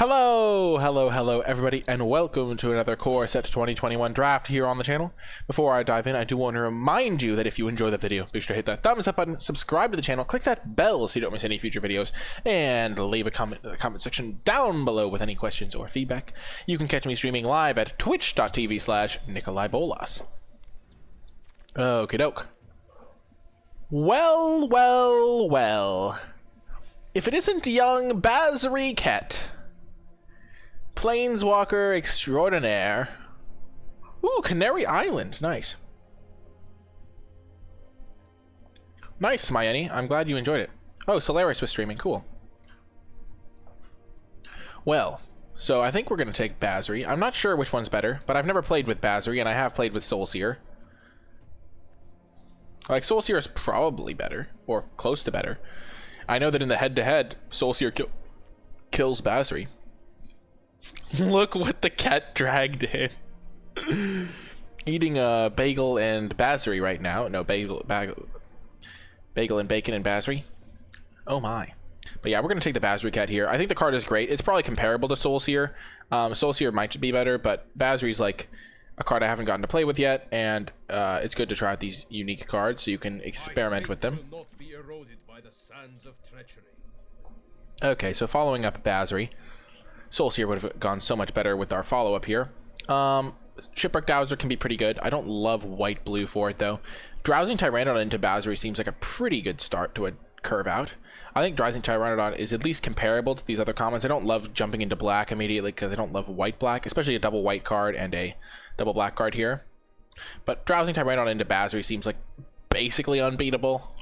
Hello everybody, and welcome to another Core Set 2021 draft here on the channel. Before I dive in, I do want to remind you that if you enjoy the video, be sure to hit that thumbs up button, subscribe to the channel, click that bell so you don't miss any future videos, and leave a comment in the comment section down below with any questions or feedback. You can catch me streaming live at twitch.tv/NicolaiBolas. Okie doke. Well. If it isn't young Basri Ket, Planeswalker extraordinaire. Ooh, Canary Island. Nice. Nice, Myeni. I'm glad you enjoyed it. Oh, Solaris was streaming. Cool. Well, so I think we're going to take Basri. I'm not sure which one's better, but I've never played with Basri, and I have played with Soulseer. Like, Soulseer is probably better, or close to better. I know that in the head-to-head, Soulseer kills Basri. Look what the cat dragged in. Eating a bagel and Basri right now. No, bagel and bacon and Basri. Oh my. But yeah, we're going to take the Basri Ket here. I think the card is great. It's probably comparable to Soulseer. Soulseer might be better, but Basri's like a card I haven't gotten to play with yet, and it's good to try out these unique cards so you can experiment with them. Okay, so following up Basri, Soulseer would have gone so much better with our follow-up here. Shipwreck Dowser can be pretty good. I don't love white-blue for it, though. Drowsing Tyrannodon into Basri seems like a pretty good start to a curve out. I think Drowsing Tyrannodon is at least comparable to these other commons. I don't love jumping into black immediately because I don't love white-black, especially a double white card and a double black card here. But Drowsing Tyrannodon into Basri seems like basically unbeatable.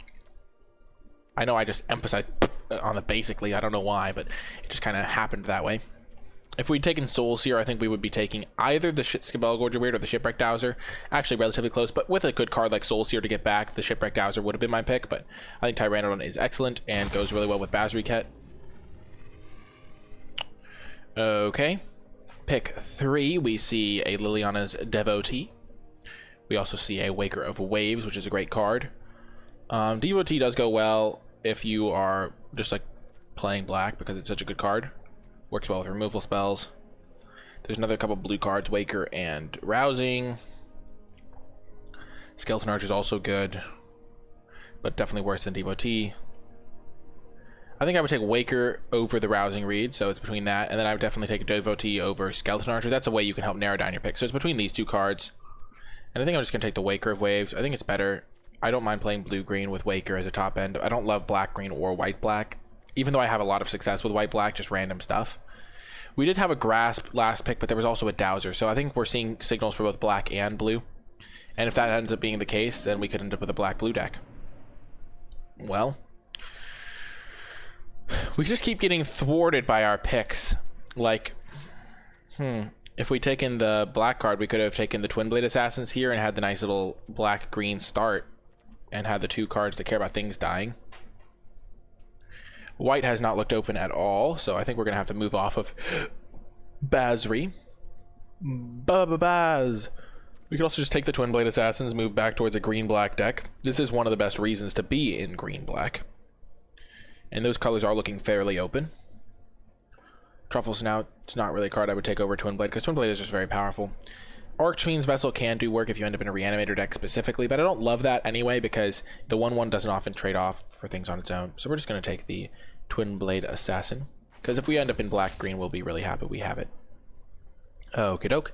I know I just emphasized on the basically, I don't know why, but it just kind of happened that way. If we'd taken Soulseer, I think we would be taking either the Spellgorger Weird or the Shipwreck Dowser. Actually, relatively close, but with a good card like Soulseer to get back, the Shipwreck Dowser would have been my pick, but I think Tyrannodon is excellent and goes really well with Basri Ket. Okay. Pick 3, we see a Liliana's Devotee. We also see a Waker of Waves, which is a great card. Devotee does go well if you are just like playing black because it's such a good card. Works well with removal spells. There's another couple blue cards, Waker and Rousing. Skeleton Archer is also good, but definitely worse than Devotee. I think I would take Waker over the Rousing Reed, so it's between that, and then I would definitely take a Devotee over Skeleton Archer. That's a way you can help narrow down your pick. So it's between these two cards. And I think I'm just going to take the Waker of Waves. I think it's better. I don't mind playing blue-green with Waker as a top end. I don't love black-green or white-black, even though I have a lot of success with white-black, just random stuff. We did have a Grasp last pick, but there was also a Dowser, so I think we're seeing signals for both black and blue. And if that ends up being the case, then we could end up with a black-blue deck. Well, we just keep getting thwarted by our picks. Like, if we'd taken the black card, we could have taken the Twin Blade Assassins here and had the nice little black-green start and had the two cards that care about things dying. White has not looked open at all, so I think we're going to have to move off of Basri. Baz. We could also just take the Twin Blade Assassins, move back towards a green-black deck. This is one of the best reasons to be in green-black. And those colors are looking fairly open. Truffles now, it's not really a card I would take over Twin Blade, because Twin Blade is just very powerful. Archfiend's Vessel can do work if you end up in a Reanimator deck specifically, but I don't love that anyway, because the 1/1 doesn't often trade off for things on its own. So we're just going to take the Twin Blade Assassin, because if we end up in black-green, we'll be really happy we have it. Okie doke.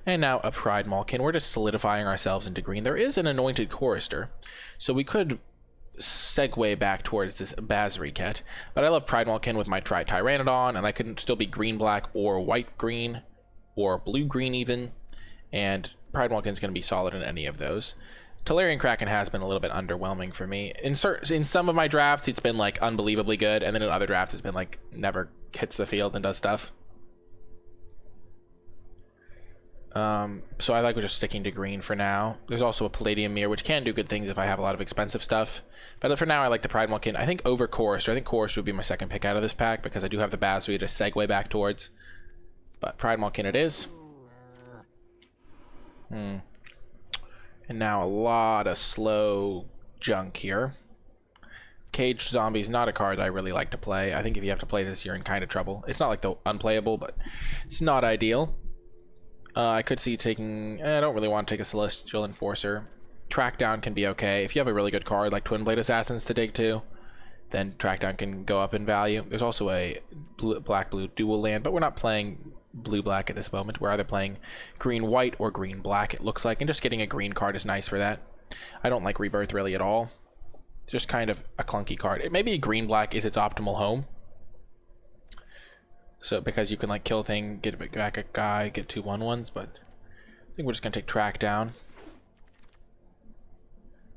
And now a Pride Malkin. We're just solidifying ourselves into green. There is an Anointed Chorister, so we could segue back towards this Basri Ket, but I love Pride Malkin with my Tyrannodon, and I could still be green-black or white-green or blue-green even, and Pride Malkin's going to be solid in any of those. Tolarian Kraken has been a little bit underwhelming for me. In some of my drafts, it's been like unbelievably good, and then in other drafts, it's been like never hits the field and does stuff. So I like just sticking to green for now. There's also a Palladium Mirror, which can do good things if I have a lot of expensive stuff. But for now, I like the Pride Malkin. I think over Chorister. I think Chorister would be my second pick out of this pack, because I do have the Basri to segue back towards. But Pride Malkin it is. And now a lot of slow junk here. Caged Zombie's not a card I really like to play. I think if you have to play this, you're in kind of trouble. It's not like the unplayable, but it's not ideal. I could see taking... I don't really want to take a Celestial Enforcer. Track Down can be okay. If you have a really good card like Twin Blade Assassins to dig to, then Track Down can go up in value. There's also a black-blue dual land, but we're not playing blue-black at this moment. We're either playing green-white or green-black, it looks like, and just getting a green card is nice for that. I don't like Rebirth really at all. It's just kind of a clunky card. Maybe green-black is its optimal home. So, because you can, like, kill a thing, get back a guy, get 2 1/1s, but I think we're just going to take Track Down.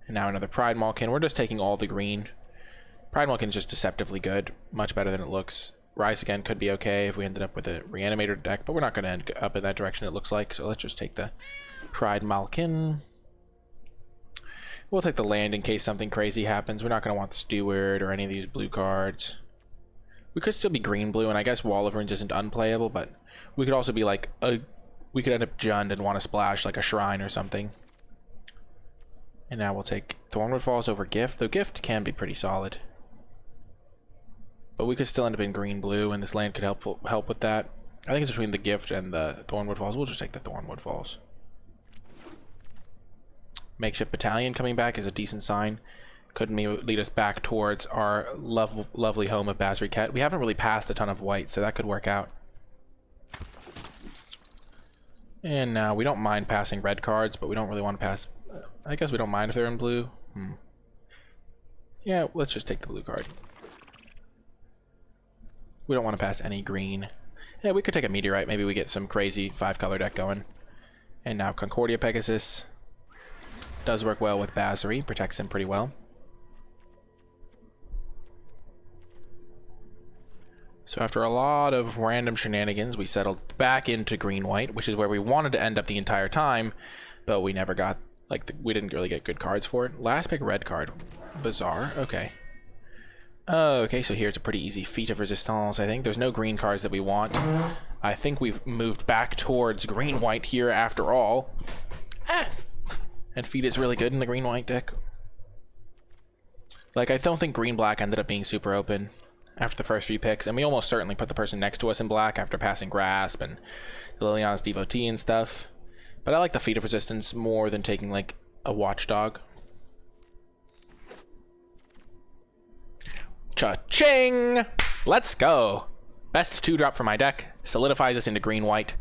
And now another Pride Malkin. We're just taking all the green. Pride Malkin's just deceptively good. Much better than it looks. Rise Again could be okay if we ended up with a Reanimator deck, but we're not going to end up in that direction, it looks like. So let's just take the Pride Malkin. We'll take the land in case something crazy happens. We're not going to want Steward or any of these blue cards. We could still be green-blue, and I guess Wall of Ruins isn't unplayable, but we could also be like we could end up Jund and want to splash like a Shrine or something. And now we'll take Thornwood Falls over Gift. The Gift can be pretty solid. But we could still end up in green-blue, and this land could help with that. I think it's between the Gift and the Thornwood Falls. We'll just take the Thornwood Falls. Makeshift Battalion coming back is a decent sign. Could maybe lead us back towards our lovely home of Basri Ket. We haven't really passed a ton of white, so that could work out. And now we don't mind passing red cards, but we don't really want to pass... I guess we don't mind if they're in blue. Yeah, let's just take the blue card. We don't want to pass any green. Yeah, we could take a Meteorite. Maybe we get some crazy 5-color deck going. And now Concordia Pegasus. Does work well with Basri. Protects him pretty well. So after a lot of random shenanigans, we settled back into green-white, which is where we wanted to end up the entire time, but we never got, like, we didn't really get good cards for it. Last pick, red card. Bizarre. Okay. Okay, so here's a pretty easy feat of resistance, I think. There's no green cards that we want. I think we've moved back towards green-white here after all. And feat is really good in the green-white deck. Like, I don't think green-black ended up being super open after the first few picks, and we almost certainly put the person next to us in black after passing Grasp and Liliana's Devotee and stuff. But I like the Feat of Resistance more than taking, like, a Watchdog. Cha-ching! Let's go! Best 2-drop for my deck. Solidifies us into green-white.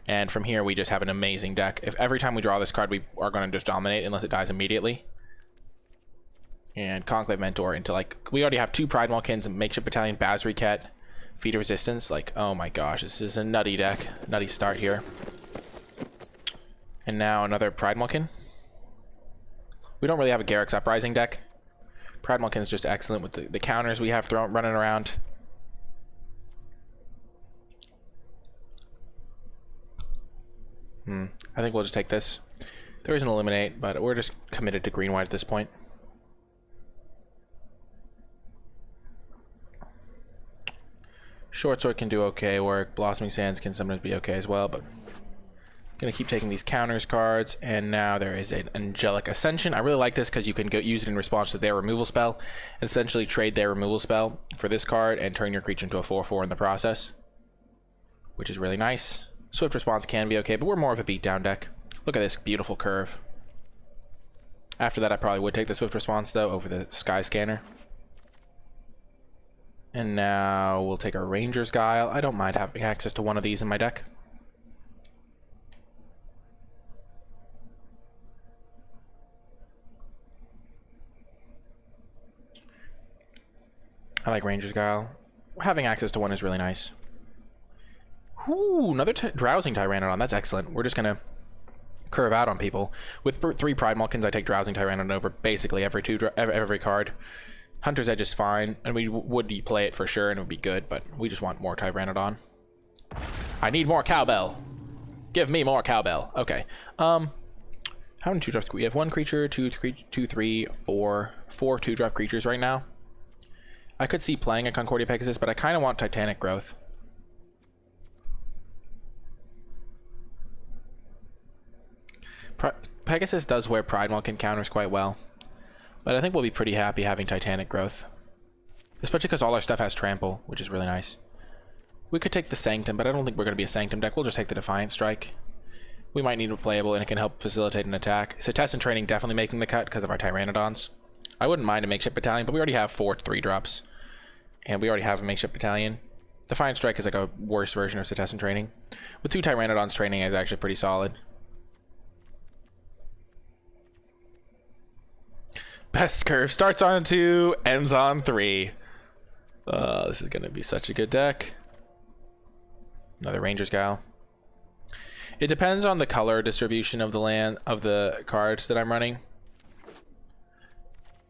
And from here, we just have an amazing deck. If every time we draw this card, we are going to just dominate unless it dies immediately. And Conclave Mentor into, like, we already have 2 Pride Malkins, Makeshift Battalion, Basri Ket, Feat of Resistance. Like, oh my gosh, this is a nutty deck. Nutty start here. And now another Pride Malkin. We don't really have a Garruk's Uprising deck. Pride Malkin is just excellent with the counters we have running around. I think we'll just take this. There is an Eliminate, but we're just committed to green-white at this point. Short Sword can do okay work. Blossoming Sands can sometimes be okay as well, but gonna keep taking these counters cards. And now there is an Angelic Ascension. I really like this because you can use it in response to their removal spell, and essentially trade their removal spell for this card and turn your creature into a 4/4 in the process, which is really nice. Swift Response can be okay, but we're more of a beatdown deck. Look at this beautiful curve. After that, I probably would take the Swift Response, though, over the Sky Scanner. And now we'll take our Ranger's Guile. I don't mind having access to one of these in my deck. I like Ranger's Guile. Having access to one is really nice. Ooh, another Drowsing Tyrannodon. That's excellent. We're just going to curve out on people. With 3 Pride Malkins, I take Drowsing Tyrannodon over basically every card. Hunter's Edge is fine, and we would play it for sure, and it would be good, but we just want more Tyrannodon. I need more cowbell. Give me more cowbell. Okay. How many 2-drops? We have 1 creature, 2, 3, 4 2-drop creatures right now. I could see playing a Concordia Pegasus, but I kind of want Titanic Growth. Pegasus does wear Pride Malkin counters quite well, but I think we'll be pretty happy having Titanic Growth. Especially because all our stuff has trample, which is really nice. We could take the Sanctum, but I don't think we're going to be a Sanctum deck. We'll just take the Defiant Strike. We might need a playable, and it can help facilitate an attack. So Test and Training definitely making the cut because of our Tyrannodons. I wouldn't mind a Makeshift Battalion, but we already have 4 3-drops. And we already have a Makeshift Battalion. Defiant Strike is like a worse version of Test and Training. With 2 Tyrannodons, Training is actually pretty solid. Best curve starts on 2, ends on 3. This is going to be such a good deck. Another Ranger's Gal. It depends on the color distribution of the land of the cards that I'm running.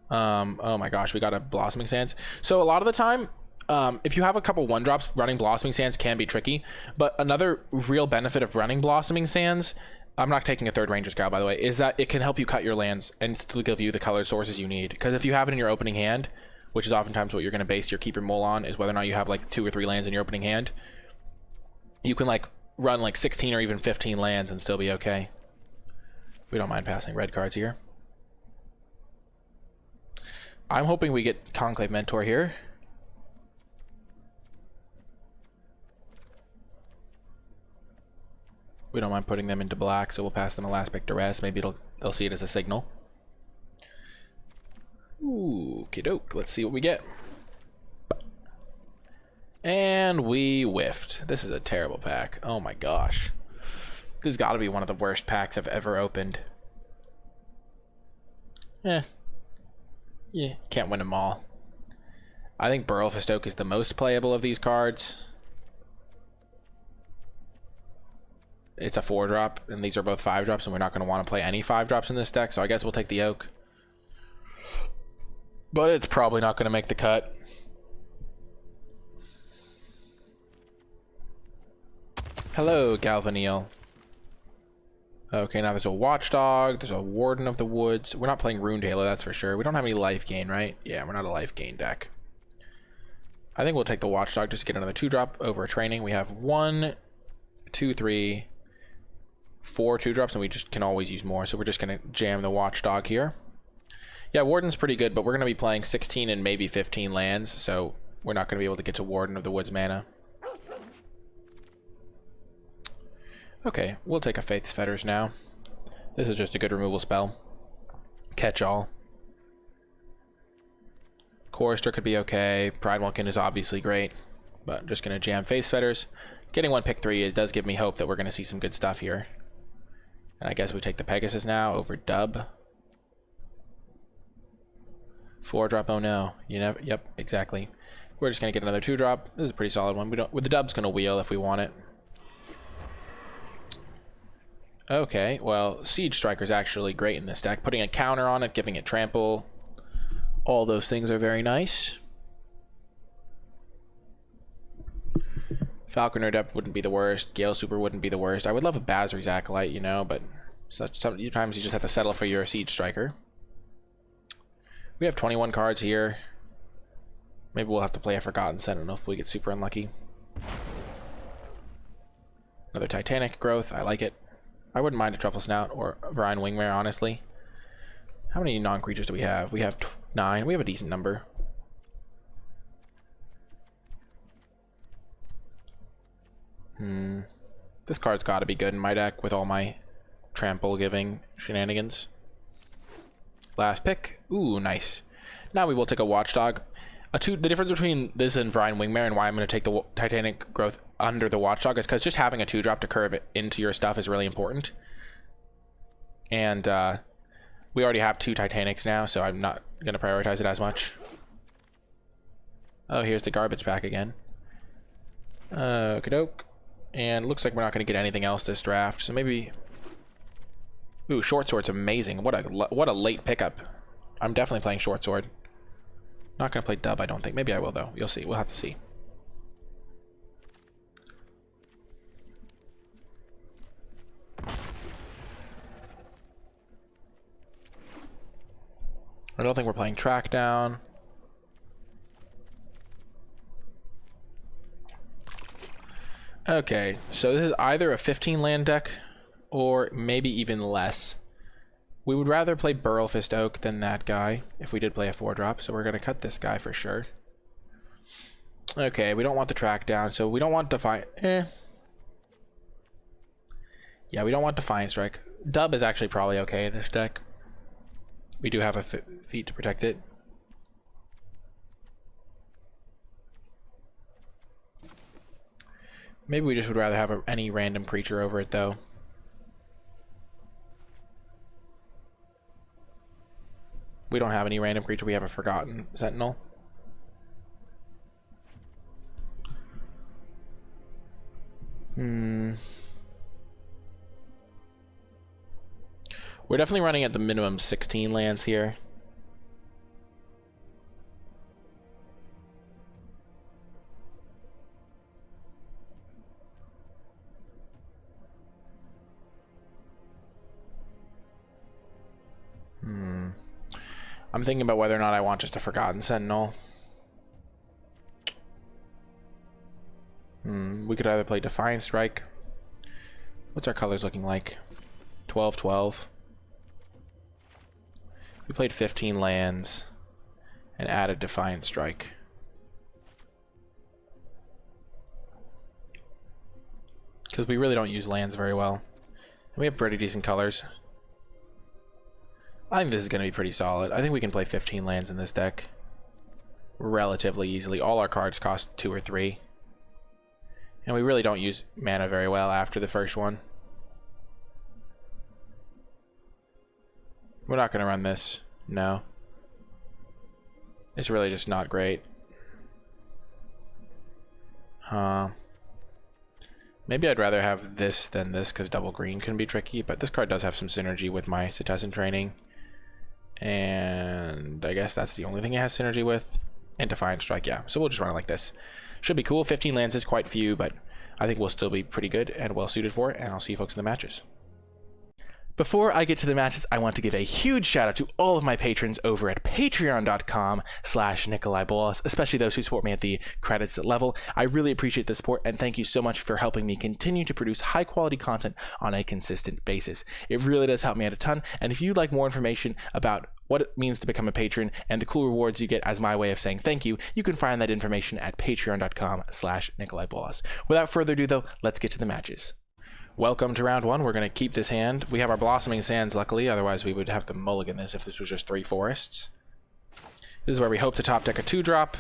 Oh my gosh, we got a Blossoming Sands. So a lot of the time, if you have a couple 1-drops, running Blossoming Sands can be tricky. But another real benefit of running Blossoming Sands, I'm not taking a 3rd Ranger's Gal, by the way, is that it can help you cut your lands and still give you the colored sources you need. Because if you have it in your opening hand, which is oftentimes what you're going to base your Keep Your Mole on, is whether or not you have like 2 or 3 lands in your opening hand, you can like run like 16 or even 15 lands and still be okay. We don't mind passing red cards here. I'm hoping we get Conclave Mentor here. We don't mind putting them into black, so we'll pass them a Last Pick Duress. Maybe they'll see it as a signal. Ooh, kiddoke. Let's see what we get. And we whiffed. This is a terrible pack. Oh my gosh. This has got to be one of the worst packs I've ever opened. Yeah, can't win them all. I think Burl Fistoke is the most playable of these cards. It's a 4-drop, and these are both 5-drops, and we're not going to want to play any 5-drops in this deck, so I guess we'll take the Oak. But it's probably not going to make the cut. Hello, Galvaneel. Okay, now there's a Watchdog, there's a Warden of the Woods. We're not playing Runed Halo, that's for sure. We don't have any life gain, right? Yeah, we're not a life gain deck. I think we'll take the Watchdog just to get another 2-drop over a training. We have 1, 2, 3, 4 2-drops, and we just can always use more, so we're just going to jam the Watchdog here. Yeah, Warden's pretty good, but we're going to be playing 16 and maybe 15 lands, so we're not going to be able to get to Warden of the Woods mana. Okay, we'll take a Faith's Fetters now. This is just a good removal spell. Catch-all. Chorister could be okay. Pride Vulcan is obviously great, but I'm just going to jam Faith's Fetters. Getting 1 pick 3, it does give me hope that we're going to see some good stuff here. And I guess we take the Pegasus now over Dub. 4-drop, oh no. You never, yep, exactly. We're just going to get another 2-drop. This is a pretty solid one. With the Dub's going to wheel if we want it. Okay, well, Siege Striker's actually great in this deck. Putting a counter on it, giving it trample. All those things are very nice. Falconer Depth wouldn't be the worst. Gale Super wouldn't be the worst. I would love a Basri's Acolyte, you know, but sometimes you just have to settle for your Siege Striker. We have 21 cards here. Maybe we'll have to play a Forgotten Sentinel if we get super unlucky. Another Titanic Growth. I like it. I wouldn't mind a Truffle Snout or a Brian Wingmare, honestly. How many non-creatures do we have? We have 9. We have a decent number. This card's got to be good in my deck with all my trample-giving shenanigans. Last pick. Ooh, nice. Now we will take a Watchdog. The difference between this and Brian Wingmare and why I'm going to take the Titanic Growth under the Watchdog is because just having a 2-drop to curve it into your stuff is really important. And we already have 2 Titanics now, so I'm not going to prioritize it as much. Oh, here's the garbage pack again. Kadoke. And looks like we're not going to get anything else this draft, so maybe... Ooh, Short Sword's amazing. What a late pickup. I'm definitely playing Short Sword. Not going to play Dub, I don't think. Maybe I will, though. You'll see. We'll have to see. I don't think we're playing Track Down. Okay, so this is either a 15 land deck or maybe even less. We would rather play Burl Fist Oak than that guy if we did play a 4-drop, so we're going to cut this guy for sure. Okay, we don't want the track down, so we don't want Defiant. Yeah, we don't want Defiant Strike. Dub is actually probably okay in this deck. We do have a feat to protect it. Maybe we just would rather have any random creature over it, though. We don't have any random creature. We have a Forgotten Sentinel. We're definitely running at the minimum 16 lands here. I'm thinking about whether or not I want just a Forgotten Sentinel. We could either play Defiant Strike. What's our colors looking like? 12-12. We played 15 lands and added Defiant Strike. Because we really don't use lands very well. And we have pretty decent colors. I think this is going to be pretty solid. I think we can play 15 lands in this deck relatively easily. All our cards cost 2 or 3. And we really don't use mana very well after the first one. We're not going to run this. No. It's really just not great. Maybe I'd rather have this than this because double green can be tricky, but this card does have some synergy with my Setessan Training. And I guess that's the only thing it has synergy with. And Defiant Strike, yeah. So we'll just run it like this. Should be cool. 15 lands is quite few, but I think we'll still be pretty good and well suited for it, and I'll see you folks in the matches. Before I get to the matches, I want to give a huge shout out to all of my patrons over at patreon.com/NicolaiBolas, especially those who support me at the credits level. I really appreciate the support, and thank you so much for helping me continue to produce high quality content on a consistent basis. It really does help me out a ton, and if you'd like more information about what it means to become a patron and the cool rewards you get as my way of saying thank you, you can find that information at patreon.com/NicolaiBolas. Without further ado though, let's get to the matches. Welcome to round 1. We're going to keep this hand. We have our Blossoming Sands, luckily, otherwise we would have to mulligan this if this was just 3 forests. This is where we hope to top deck a 2-drop.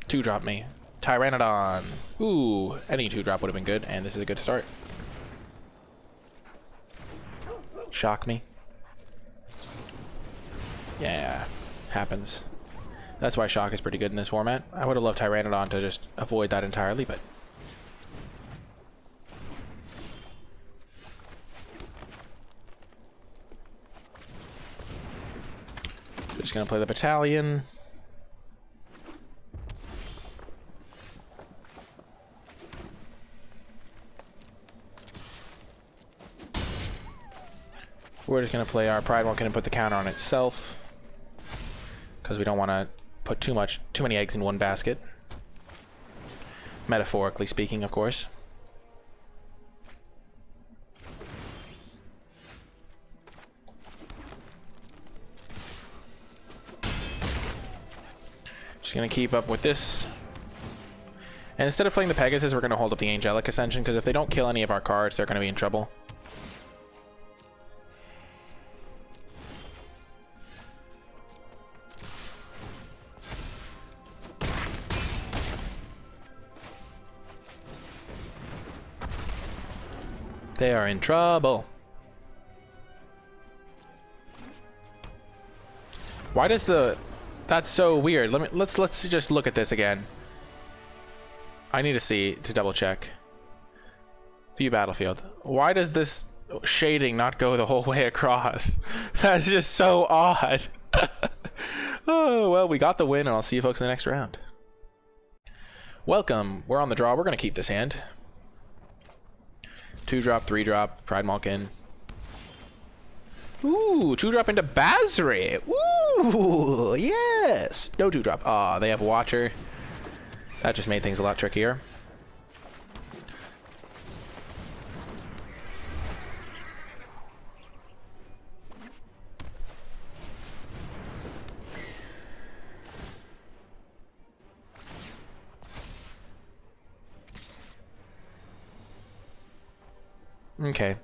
2-drop me. Tyrannodon. Ooh, any 2-drop would have been good, and this is a good start. Shock me. Yeah, happens. That's why Shock is pretty good in this format. I would have loved Tyrannodon to just avoid that entirely, but... Just gonna play the Battalion. We're just gonna play our Pride Walk and put the counter on itself, because we don't want to put too many eggs in one basket. Metaphorically speaking, of course. Just gonna keep up with this. And instead of playing the Pegasus, we're gonna hold up the Angelic Ascension, because if they don't kill any of our cards, they're gonna be in trouble. They are in trouble. Why does the... That's so weird. Let's just look at this again. I need to see to double check. View battlefield. Why does this shading not go the whole way across? That's just so odd. Oh, well, we got the win, and I'll see you folks in the next round. Welcome. We're on the draw. We're going to keep this hand. 2-drop, 3-drop, Pride Malkin. Ooh, 2-drop into Basri. Ooh, yes. No 2-drop. Aw, they have Watcher. That just made things a lot trickier. Okay.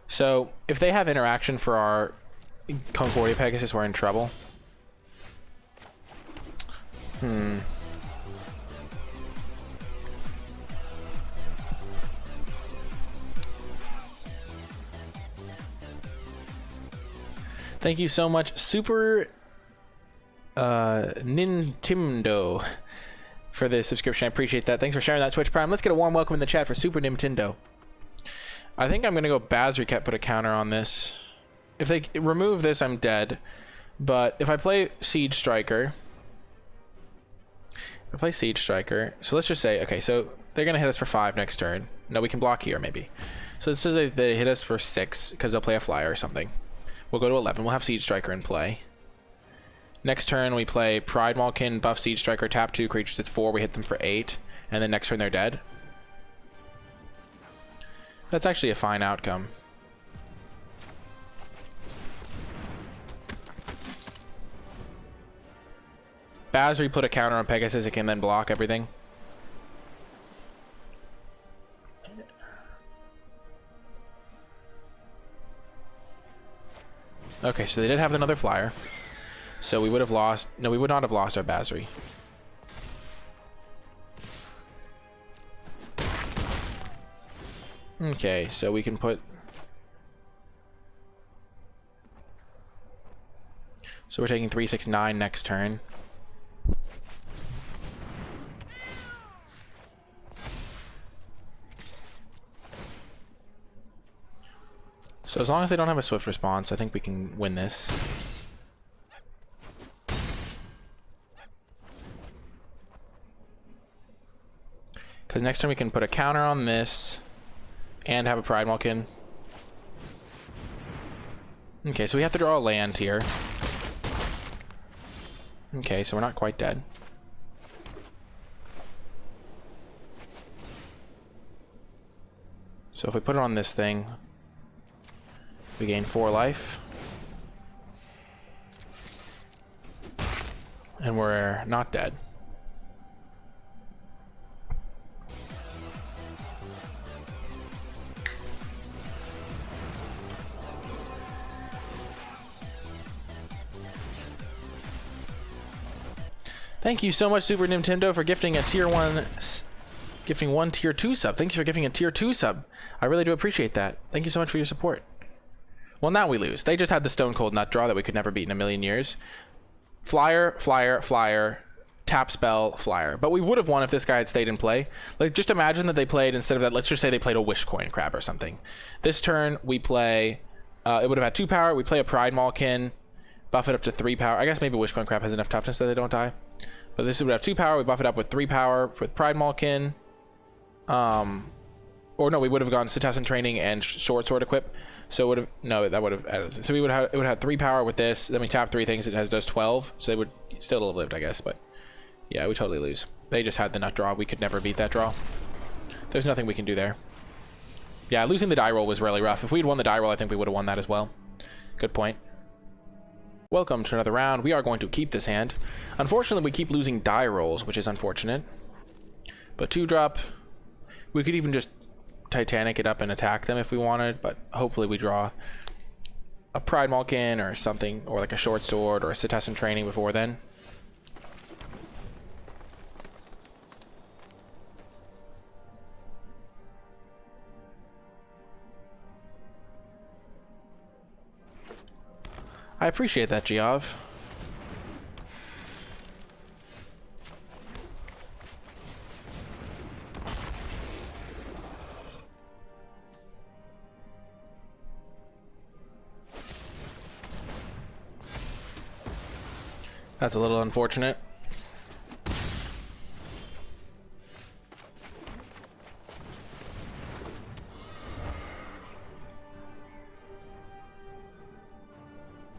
So, if they have interaction for our Concordia Pegasus, we're in trouble. Thank you so much, Super Nintendo, for the subscription. I appreciate that. Thanks for sharing that, Twitch Prime. Let's get a warm welcome in the chat for Super Nintendo. I think I'm going to go Basri Ket, put a counter on this. If they remove this, I'm dead. But if I play Siege Striker... So let's just say, okay, so they're going to hit us for 5 next turn. No, we can block here, maybe. So let's say they hit us for 6, because they'll play a flyer or something. We'll go to 11. We'll have Siege Striker in play. Next turn, we play Pride Malkin, buff Siege Striker, tap 2 creatures at 4. We hit them for 8. And then next turn, they're dead. That's actually a fine outcome. Basri put a counter on Pegasus. It can then block everything. Okay, so they did have another flyer. So we would have lost... No, we would not have lost our Basri. Okay, so we can put... So we're taking 3, 6, 9 next turn. So as long as they don't have a swift response, I think we can win this. Because next turn we can put a counter on this and have a Pride Malkin. Okay, so we have to draw a land here. Okay, so we're not quite dead. So if we put it on this thing, we gain 4 life. And we're not dead. Thank you so much, Super Nintendo, for gifting a tier 1... Gifting 1 tier 2 sub. Thank you for giving a tier 2 sub. I really do appreciate that. Thank you so much for your support. Well, now we lose. They just had the Stone Cold Nut draw that we could never beat in a million years. Flyer, flyer, flyer, tap spell, flyer. But we would have won if this guy had stayed in play. Like, just imagine that they played, instead of that, let's just say they played a Wish Coin Crab or something. This turn, we play... it would have had 2 power. We play a Pride Malkin, buff it up to 3 power. I guess maybe Wish Coin Crab has enough toughness that they don't die. But this would have 2 power. We buff it up with 3 power with Pride Malkin. Or no, we would have gone Setessan Training and Short Sword equip. So it would have... No, that would have added... So we would have... It would have 3 power with this. Then we tap 3 things. It does 12. So they would still have lived, I guess. But yeah, we totally lose. They just had the nut draw. We could never beat that draw. There's nothing we can do there. Yeah, losing the die roll was really rough. If we'd won the die roll, I think we would have won that as well. Good point. Welcome to another round. We are going to keep this hand. Unfortunately, we keep losing die rolls, which is unfortunate. But 2-drop... We could even just Titanic it up and attack them if we wanted, but hopefully we draw a Pride Malkin or something, or like a Short Sword or a Setessan Training before then. I appreciate that, Geov. That's a little unfortunate.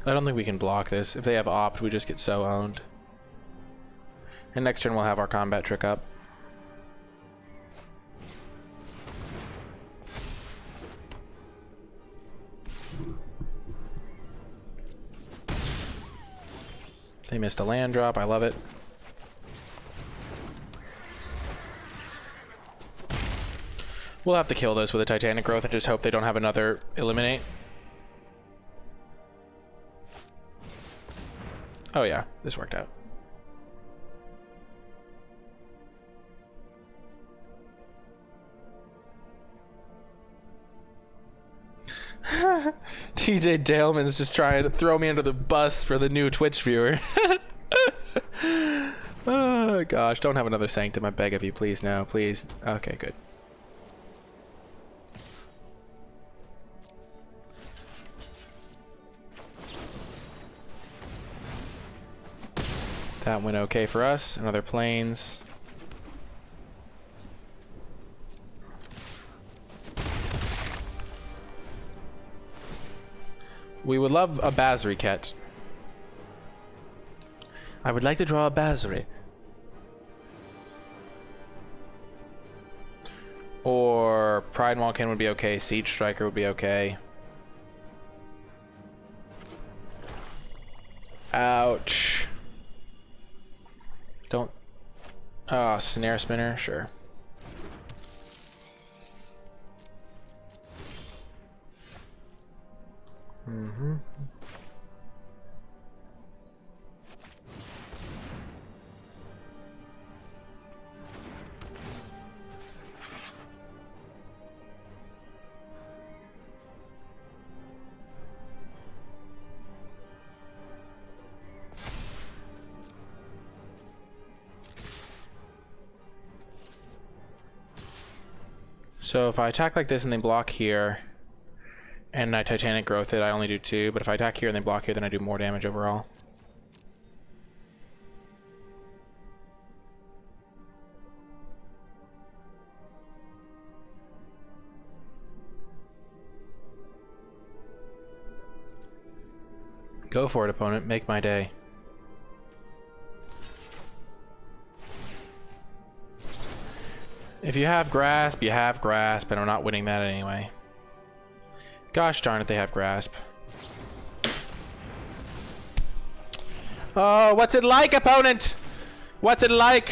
I don't think we can block this. If they have opt, we just get so owned. And next turn we'll have our combat trick up. They missed a land drop. I love it. We'll have to kill those with a Titanic growth and just hope they don't have another eliminate. Oh yeah, this worked out. TJ Daleman's just trying to throw me under the bus for the new Twitch viewer. Oh gosh, don't have another Sanctum, I beg of you, please. No, please. Okay, good. That went okay for us. Another planes. We would love a Basri Ket. I would like to draw a Basri. Or Pride and Volcan would be okay. Siege Striker would be okay. Ouch. Don't... Oh, Snare Spinner? Sure. Mm-hmm. So if I attack like this and they block here, and I Titanic growth it, I only do 2, but if I attack here and they block here, then I do more damage overall. Go for it, opponent. Make my day. If you have grasp, you have grasp, and I'm not winning that anyway. Gosh darn it, they have grasp. Oh, what's it like, opponent? What's it like?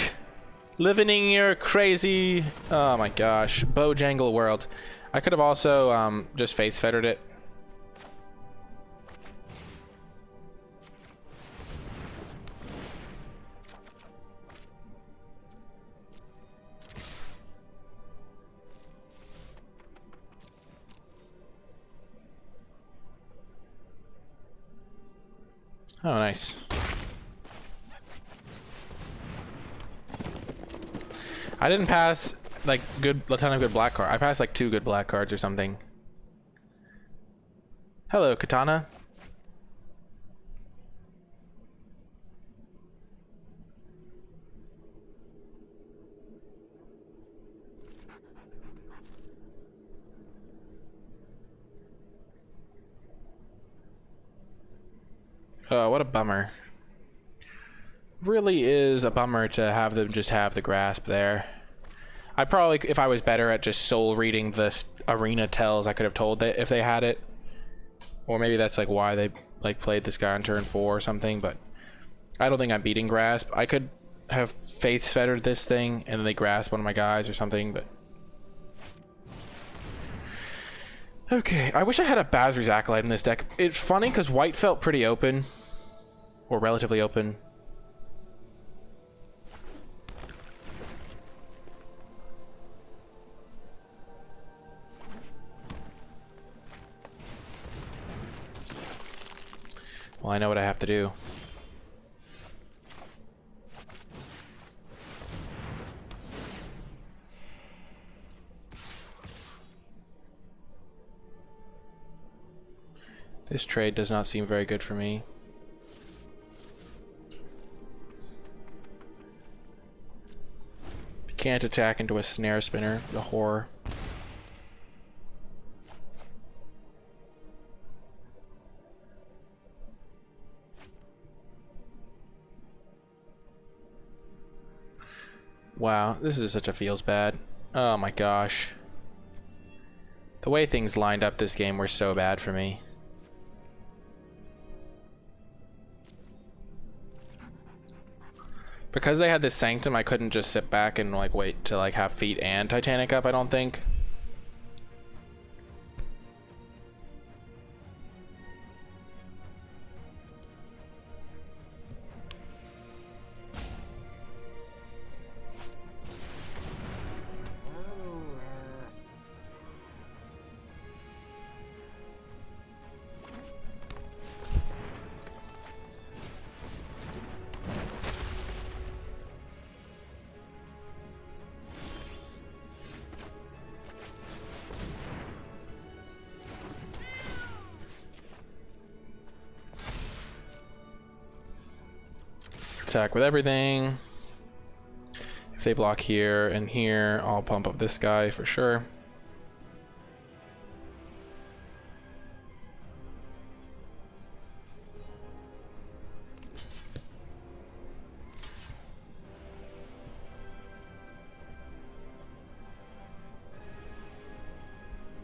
Living in your crazy... Oh my gosh. Bojangle world. I could have also just Faith Fettered it. Oh, nice. I didn't pass like a ton of good black cards. I passed like 2 good black cards or something. Hello, Katana. Oh, what a bummer. Really is a bummer to have them just have the grasp there. I probably, if I was better at just soul reading the arena tells, I could have told that if they had it. Or maybe that's like why they like played this guy on turn 4 or something, but I don't think I'm beating grasp. I could have Faith Fettered this thing and then they grasp one of my guys or something, but... Okay, I wish I had a Basri's Acolyte in this deck. It's funny because white felt pretty open. Or relatively open. Well, I know what I have to do. This trade does not seem very good for me. Can't attack into a Snare Spinner, the horror. Wow, this is such a feels bad. Oh my gosh. The way things lined up this game were so bad for me. Because they had this Sanctum, I couldn't just sit back and like wait to like have feet and Titanic up, I don't think. attack with everything. If they block here and here, I'll pump up this guy for sure.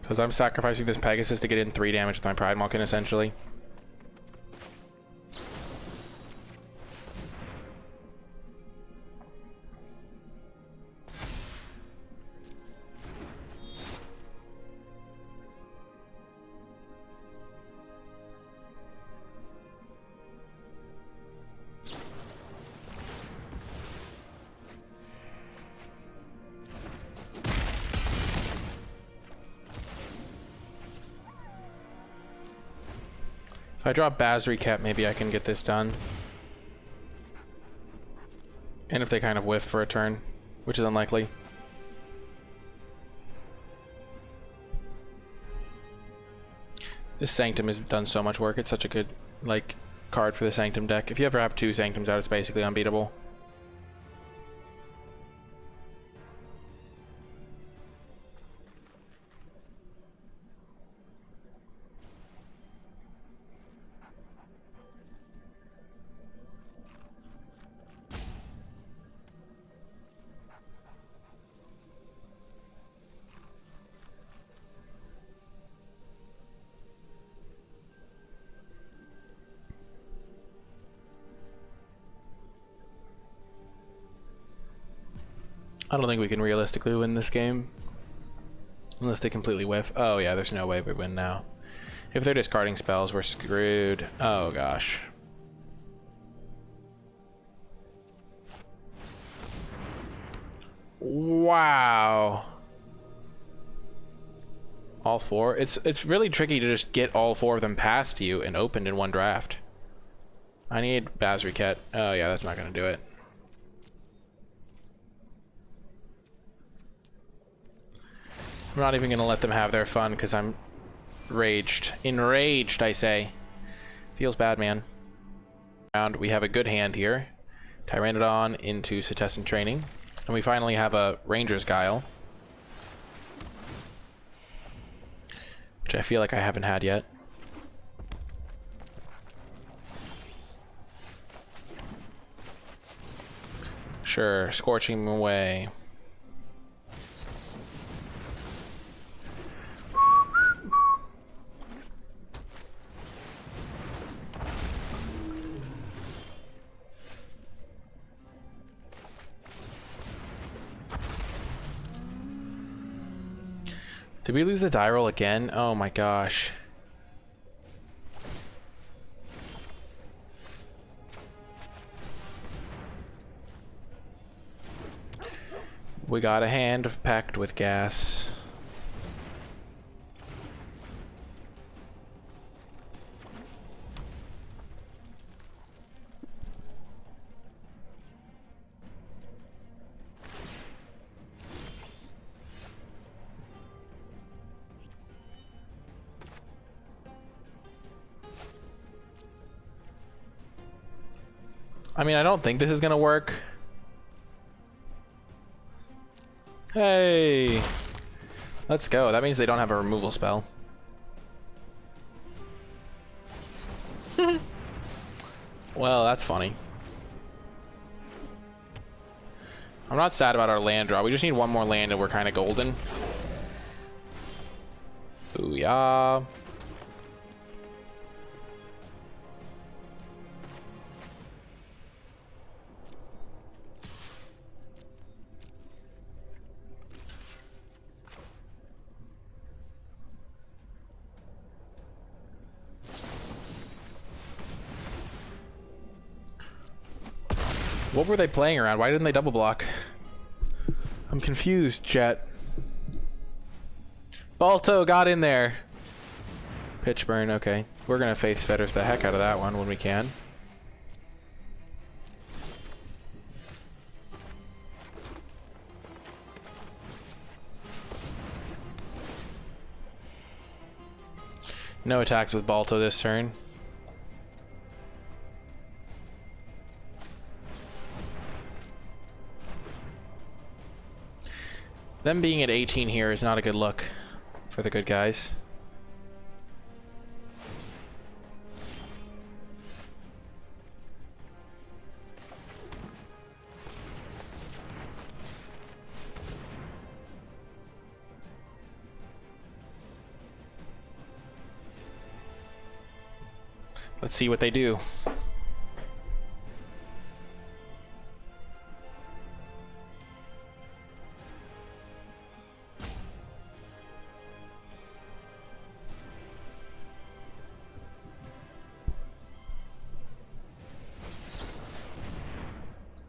Because I'm sacrificing this Pegasus to get in 3 damage with my Pride Malkin, essentially. If I drop Basri Ket, maybe I can get this done. And if they kind of whiff for a turn, which is unlikely. This Sanctum has done so much work. It's such a good, like, card for the Sanctum deck. If you ever have 2 Sanctums out, it's basically unbeatable. I don't think we can realistically win this game. Unless they completely whiff. Oh yeah, there's no way we win now. If they're discarding spells, we're screwed. Oh gosh. Wow. All 4? It's really tricky to just get all 4 of them past you and opened in 1 draft. I need Basri Ket. Oh yeah, that's not gonna do it. I'm not even gonna let them have their fun because I'm raged. Enraged, I say. Feels bad, man. We have a good hand here. Tyrannodon into Setessan Training. And we finally have a Ranger's Guile. Which I feel like I haven't had yet. Sure, Scorching away. Did we lose the die roll again? Oh my gosh. We got a hand packed with gas. I mean, I don't think this is gonna work. Hey! Let's go. That means they don't have a removal spell. Well, that's funny. I'm not sad about our land draw. We just need 1 more land and we're kind of golden. Booyah. What were they playing around? Why didn't they double block? I'm confused, chat. Balto got in there. Pitch burn, okay. We're gonna face fetters the heck out of that one when we can. No attacks with Balto this turn. Them being at 18 here is not a good look for the good guys. Let's see what they do.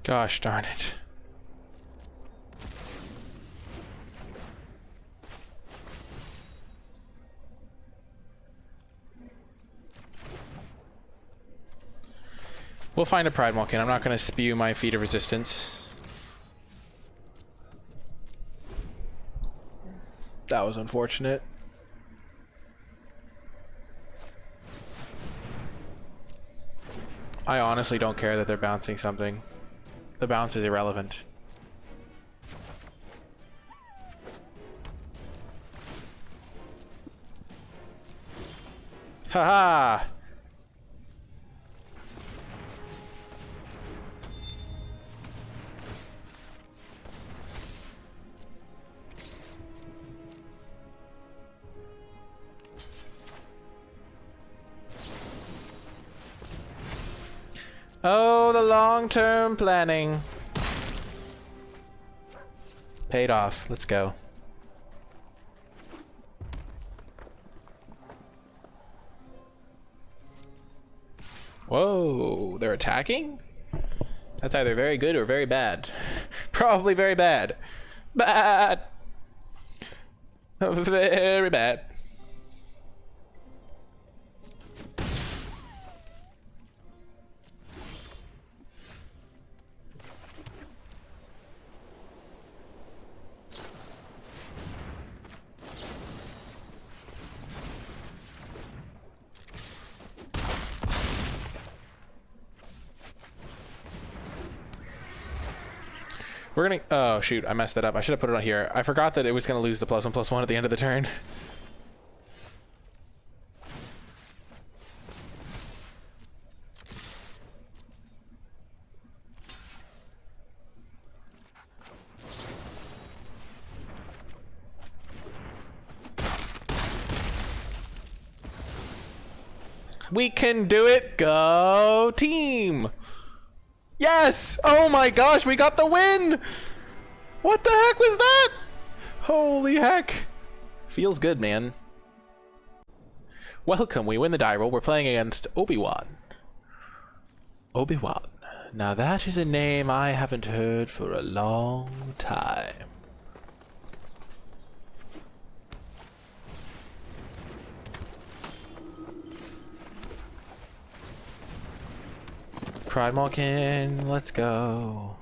Gosh darn it. We'll find a Pride Malkin. I'm not going to spew my feat of resistance. That was unfortunate. I honestly don't care that they're bouncing something. The bounce is irrelevant. Haha! Oh, the long-term planning. Paid off. Let's go. Whoa, they're attacking? That's either very good or very bad. Probably very bad. Bad! Very bad. We're gonna... Oh, shoot. I messed that up. I should have put it on here. I forgot that it was gonna lose the +1/+1 at the end of the turn. We can do it! Go team! Yes! Oh my gosh, we got the win! What the heck was that? Holy heck. Feels good, man. Welcome, we win the die roll. We're playing against Obi-Wan. Obi-Wan. Now that is a name I haven't heard for a long time. Pride Malkin, let's go.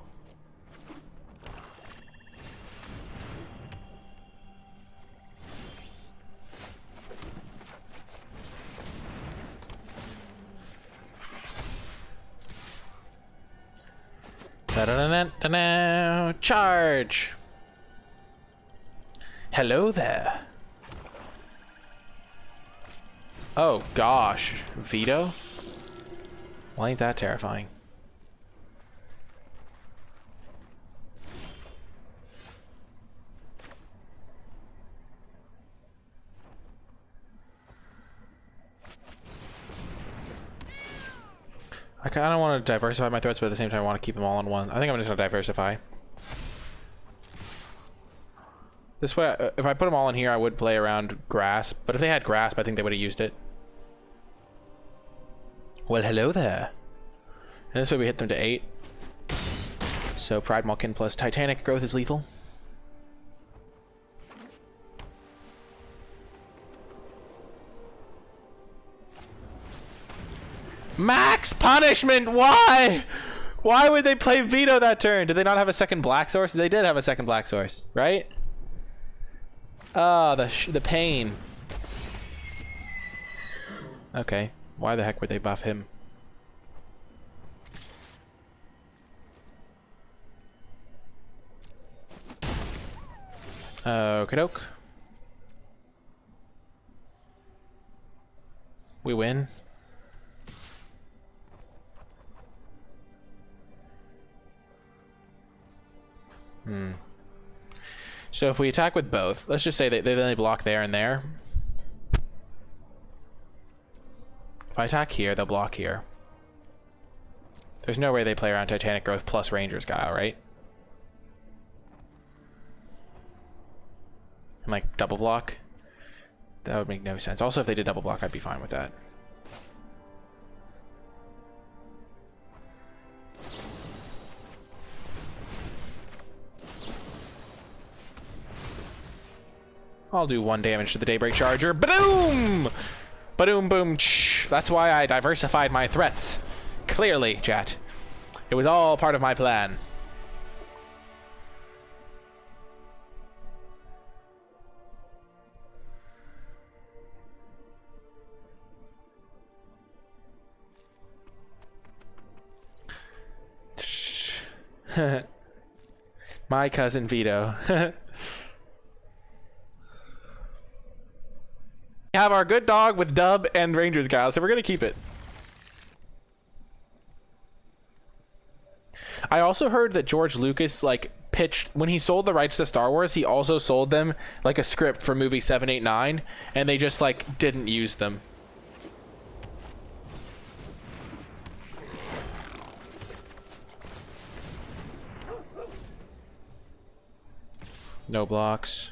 Da-da-da-da-da-da. Charge! Hello there. Oh gosh, veto? Well, ain't that terrifying? I kind of want to diversify my threats, but at the same time I want to keep them all in one. I think I'm just going to diversify. This way, if I put them all in here, I would play around Grasp. But if they had Grasp, I think they would have used it. Well, hello there. And this way we hit them to 8. So Pride Malkin plus Titanic growth is lethal. Max punishment! Why? Why would they play veto that turn? Did they not have a second black source? They did have a second black source, right? Oh, the pain. Okay, why the heck would they buff him? Okie doke. We win. So if we attack with both, let's just say that they only block there and there. If I attack here, they'll block here. There's no way they play around Titanic Growth plus Ranger's Guile, right? And like double block? That would make no sense. Also, if they did double block, I'd be fine with that. I'll do 1 damage to the Daybreak Charger. Ba-doom! Ba-doom, boom, shh. That's why I diversified my threats. Clearly, chat. It was all part of my plan. My cousin Vito. We have our good dog with Dub and Ranger's Guile, so we're gonna keep it. I also heard that George Lucas like pitched when he sold the rights to Star Wars, he also sold them like a script for movie 7, 8, 9, and they just like didn't use them. No blocks.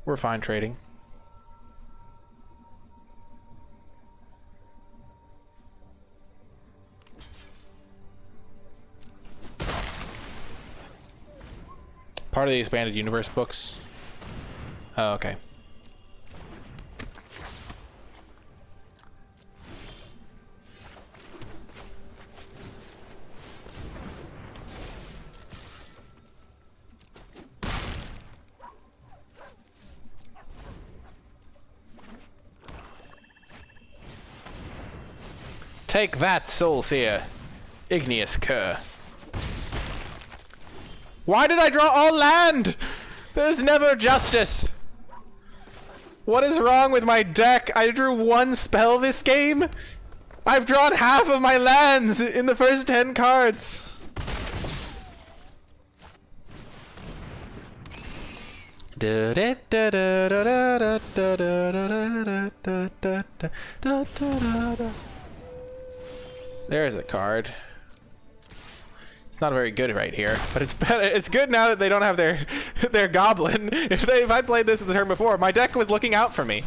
We're fine trading. Part of the expanded universe books. Oh, okay. Take that, Soul Seer. Igneous Cur. Why did I draw all land? There's never justice. What is wrong with my deck? I drew 1 spell this game. I've drawn half of my lands in the first 10 cards. There's a card. It's not very good right here, but it's better. It's good now that they don't have their goblin. If I'd played this the turn before, my deck was looking out for me.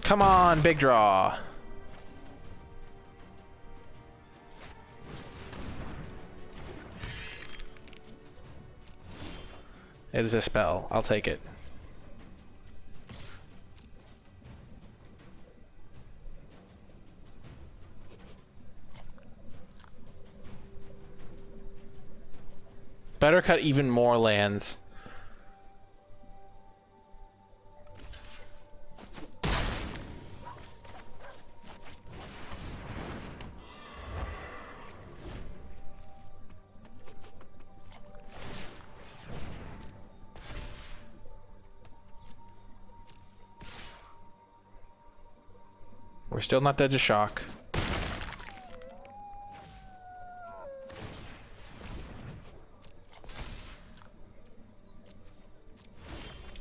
Come on, big draw. It is a spell. I'll take it. Better cut even more lands. We're still not dead to shock.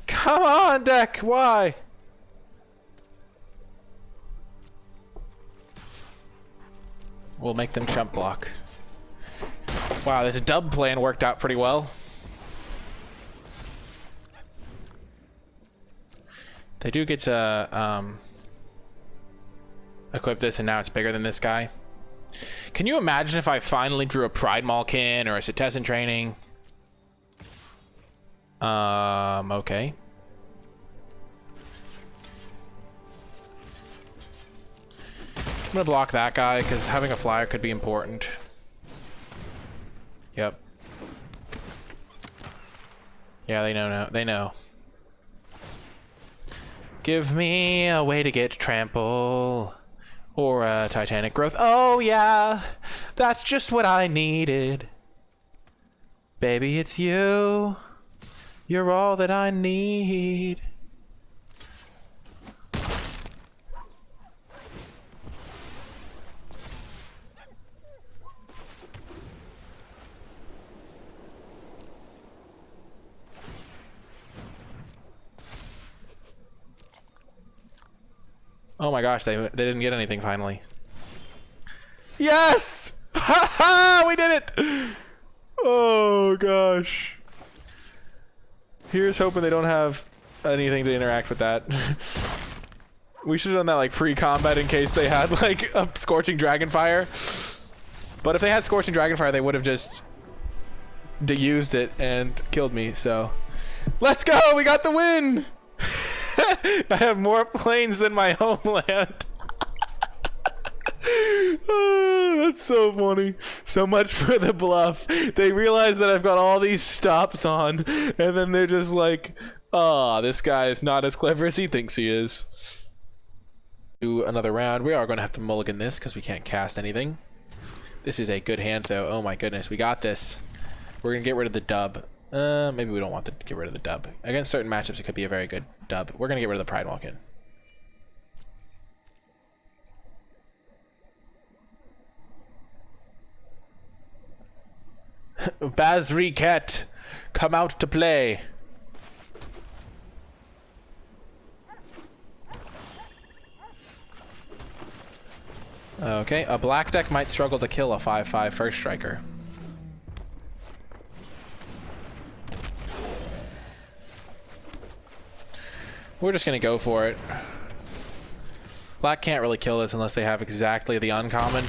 Come on, deck! Why? We'll make them chump block. Wow, this dub plan worked out pretty well. They do get to equip this, and now it's bigger than this guy. Can you imagine if I finally drew a Pride Malkin or a Citizen Training? Okay. I'm gonna block that guy because having a flyer could be important. Yep. Yeah, they know now. They know. Give me a way to get trample or a Titanic growth. Oh yeah, that's just what I needed. Baby, it's you. You're all that I need. Oh my gosh, they didn't get anything finally. Yes! Ha ha! We did it! Oh gosh. Here's hoping they don't have anything to interact with that. We should have done that like pre-combat in case they had like a Scorching Dragonfire. But if they had Scorching Dragonfire, they would have just de-used it and killed me, so. Let's go! We got the win! I have more planes than my homeland. Oh, that's so funny. So much for the bluff. They realize that I've got all these stops on, and then they're just like, "Ah, this guy is not as clever as he thinks he is." Do another round. We are going to have to mulligan this because we can't cast anything. This is a good hand, though. Oh my goodness, we got this. We're gonna get rid of the dub. Maybe we don't want to get rid of the dub. Against certain matchups, it could be a very good dub. We're gonna get rid of the Pride Malkin. Basri Ket, come out to play. Okay, a black deck might struggle to kill a 5/5 first striker. We're just gonna go for it. Black can't really kill this unless they have exactly the uncommon.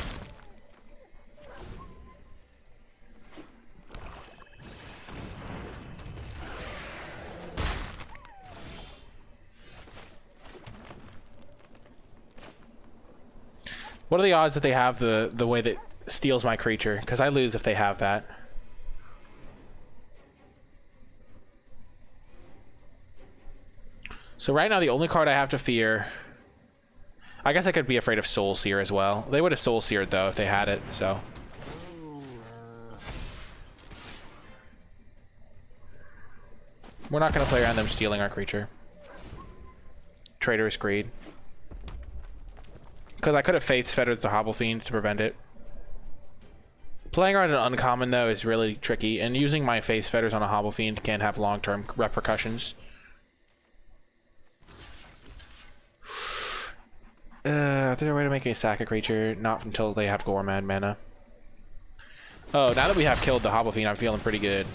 What are the odds that they have the way that steals my creature? Because I lose if they have that. So right now the only card I have to fear... I guess I could be afraid of Soul Seer as well. They would have Soul Seared though if they had it, so... We're not going to play around them stealing our creature. Traitorous Greed. Because I could have Faith Fettered the Hobble Fiend to prevent it. Playing around an uncommon though is really tricky, and using my Faith Fetters on a Hobble Fiend can have long-term repercussions. Is there a way to make a sack a creature? Not until they have Gormad mana. Oh, now that we have killed the Hobble Fiend, I'm feeling pretty good.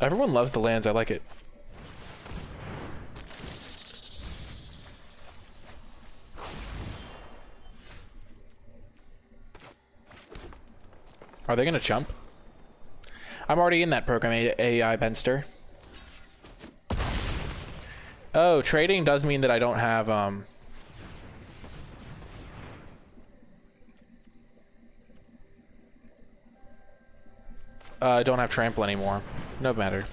Everyone loves the lands, I like it. Are they gonna chump? I'm already in that program, AI Benster. Oh, trading does mean that I don't have, I don't have trample anymore. No matter.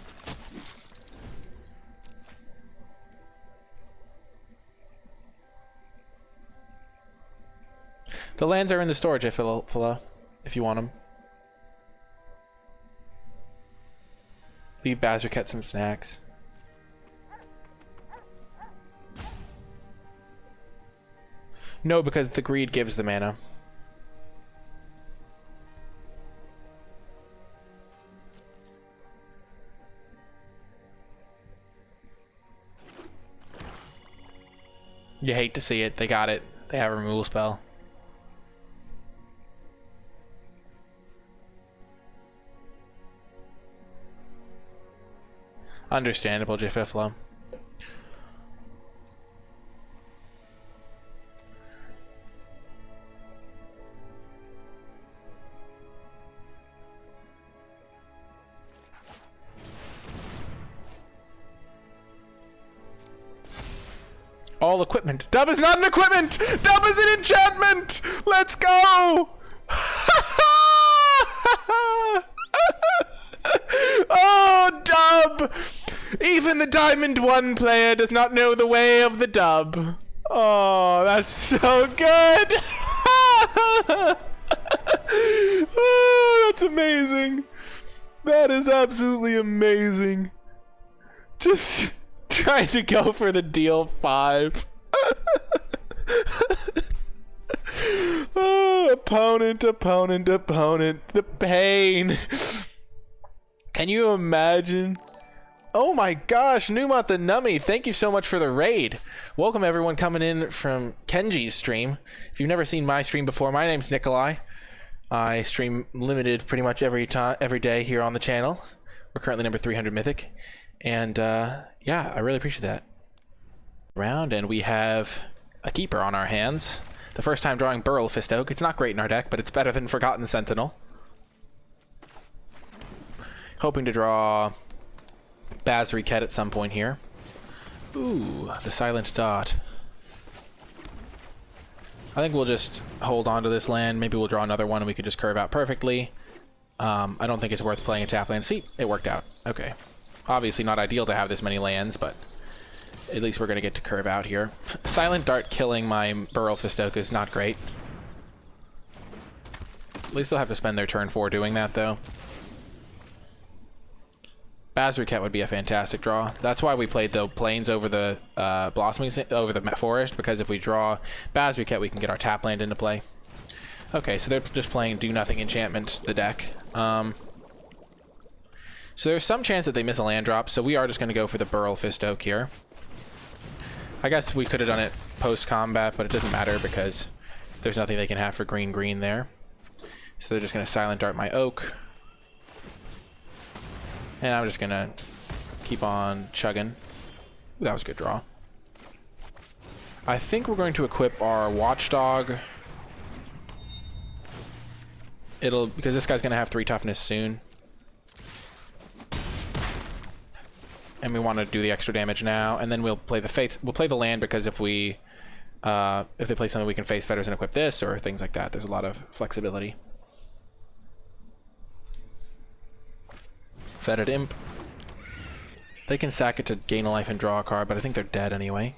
The lands are in the storage, if you want them. Leave Basri Ket some snacks. No, because the greed gives the mana. You hate to see it. They got it. They have a removal spell. Understandable, Jififlo. All equipment. Dub is not an equipment! Dub is an enchantment! Let's go! Oh, Dub! Even the Diamond 1 player does not know the way of the Dub. Oh, that's so good! Oh, that's amazing. That is absolutely amazing. Just trying to go for the deal 5. Oh, opponent. The pain. Can you imagine? Oh my gosh, Numat the Nummy, thank you so much for the raid. Welcome everyone coming in from Kenji's stream. If you've never seen my stream before, my name's Nikolai. I stream limited pretty much every day here on the channel. We're currently number 300 Mythic. And yeah, I really appreciate that. Round, and we have a keeper on our hands. The first time drawing Burl Fist Oak. It's not great in our deck, but it's better than Forgotten Sentinel. Hoping to draw Basri Ket at some point here. Ooh, the Silent Dot. I think we'll just hold on to this land. Maybe we'll draw another one and we could just curve out perfectly. I don't think it's worth playing a tap land. See, it worked out. Okay. Obviously not ideal to have this many lands, but at least we're going to get to curve out here. Silent Dart killing my Burl Fist Oak is not great. At least they'll have to spend their turn 4 doing that, though. Basri Ket would be a fantastic draw. That's why we played the Plains over the over the Forest, because if we draw Basri Ket, we can get our tap land into play. Okay, so they're just playing Do Nothing Enchantments, the deck. So there's some chance that they miss a land drop, so we are just going to go for the Burl Fist Oak here. I guess we could have done it post-combat, but it doesn't matter because there's nothing they can have for green there. So they're just going to Silent Dart my Oak. And I'm just going to keep on chugging. Ooh, that was a good draw. I think we're going to equip our Watchdog. Because this guy's going to have 3 toughness soon. And we want to do the extra damage now, and then we'll play the faith. We'll play the land because if they play something, we can face fetters and equip this or things like that. There's a lot of flexibility. Fetid Imp. They can sack it to gain a life and draw a card, but I think they're dead anyway.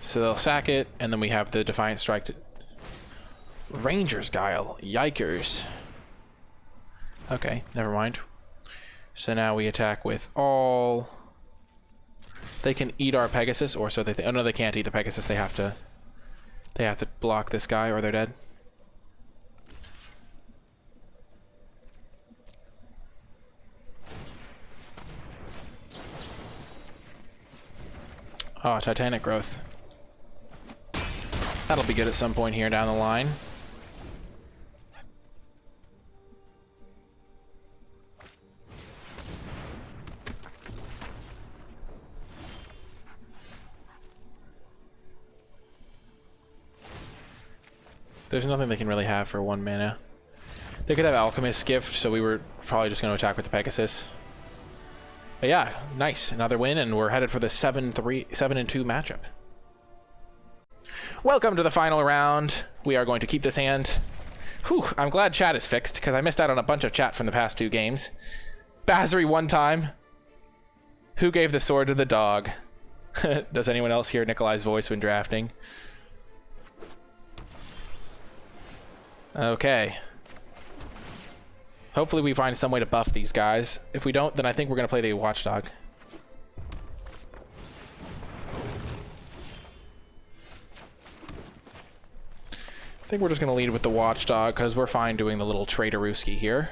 So they'll sack it, and then we have the Defiant Strike to Ranger's Guile. Yikers. Okay, never mind. So now we attack with all. They can eat our Pegasus, or so they think. Oh no, they can't eat the Pegasus. They have to block this guy, or they're dead. Oh, Titanic Growth. That'll be good at some point here down the line. There's nothing they can really have for 1 mana. They could have Alchemist's Gift, so we were probably just going to attack with the Pegasus. But yeah, nice. Another win, and we're headed for the 7-2 matchup. Welcome to the final round. We are going to keep this hand. Whew, I'm glad chat is fixed, because I missed out on a bunch of chat from the past 2 games. Basri 1 time. Who gave the sword to the dog? Does anyone else hear Nikolai's voice when drafting? Okay. Hopefully we find some way to buff these guys. If we don't, then I think we're going to play the Watchdog. I think we're just going to lead with the Watchdog because we're fine doing the little Traderooski here.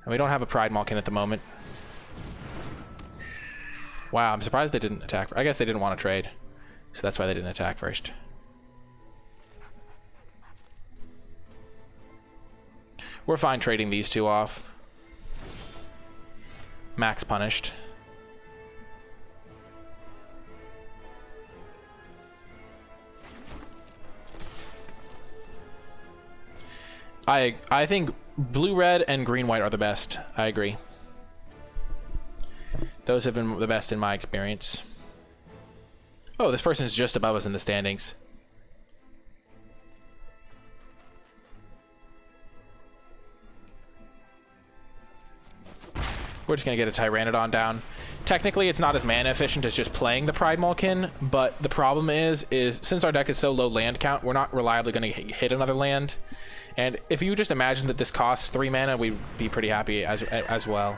And we don't have a Pride Malkin at the moment. Wow, I'm surprised they didn't attack. I guess they didn't want to trade. So that's why they didn't attack first. We're fine trading these 2 off. Max punished. I think blue red and green white are the best. I agree. Those have been the best in my experience. Oh, this person is just above us in the standings. We're just going to get a Tyrannodon down. Technically, it's not as mana efficient as just playing the Pride Malkin, but the problem is since our deck is so low land count, we're not reliably going to hit another land. And if you just imagine that this costs 3 mana, we'd be pretty happy as well.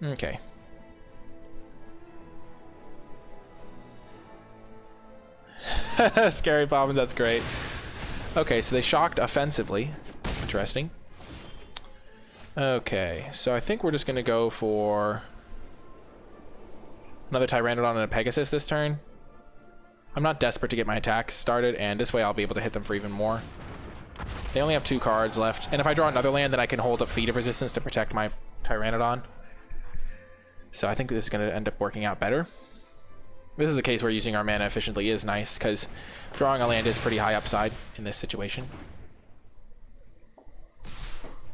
Okay. Scary Bobbin, that's great. Okay, so they shocked offensively. Interesting. Okay, so I think we're just going to go for another Tyrannodon and a Pegasus this turn. I'm not desperate to get my attacks started, and this way I'll be able to hit them for even more. They only have 2 cards left, and if I draw another land, then I can hold up Feat of Resistance to protect my Tyrannodon. So I think this is going to end up working out better. This is a case where using our mana efficiently is nice, because drawing a land is pretty high upside in this situation.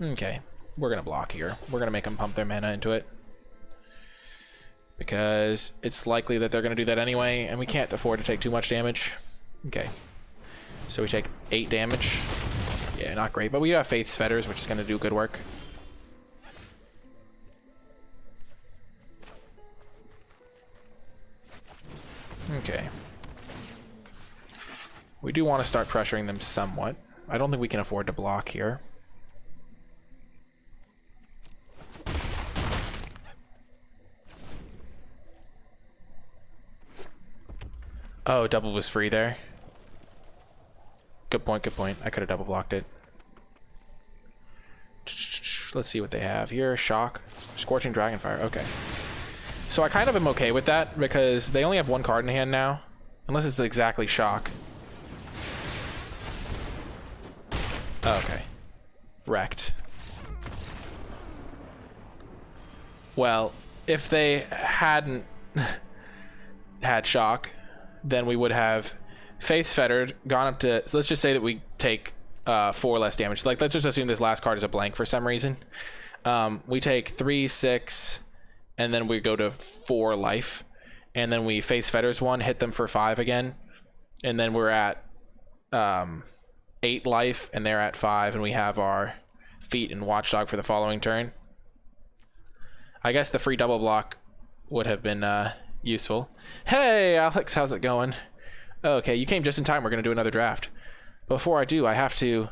Okay, we're going to block here. We're going to make them pump their mana into it, because it's likely that they're going to do that anyway, and we can't afford to take too much damage. Okay, so we take 8 damage. Yeah, not great, but we do have Faith's Fetters, which is going to do good work. Okay. We do want to start pressuring them somewhat. I don't think we can afford to block here. Oh, double was free there. Good point, good point. I could have double blocked it. Let's see what they have here. Shock. Scorching Dragonfire. Okay. So I kind of am okay with that, because they only have 1 card in hand now. Unless it's exactly Shock. Okay. Wrecked. Well, if they hadn't had Shock, then we would have Faith's Fettered, gone up to... So let's just say that we take 4 less damage. Like, let's just assume this last card is a blank for some reason. We take 3, 6... and then we go to 4 life, and then we Faith's Fetters 1, hit them for 5 again, and then we're at 8 life, and they're at 5, and we have our Feat and Watchdog for the following turn. I guess the free double block would have been useful. Hey, Alex, how's it going? Okay, you came just in time. We're going to do another draft. Before I do, I have to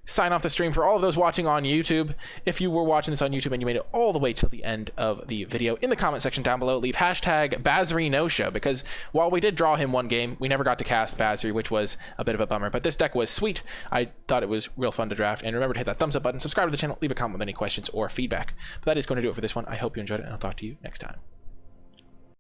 sign off the stream for all of those watching on YouTube. If you were watching this on YouTube and you made it all the way till the end of the video, in the comment section down below, leave hashtag Basri no show, because while we did draw him 1 game, we never got to cast Basri, which was a bit of a bummer. But this deck was sweet. I thought it was real fun to draft. And remember to hit that thumbs up button, subscribe to the channel, leave a comment with any questions or feedback. But that is going to do it for this one. I hope you enjoyed it, and I'll talk to you next time.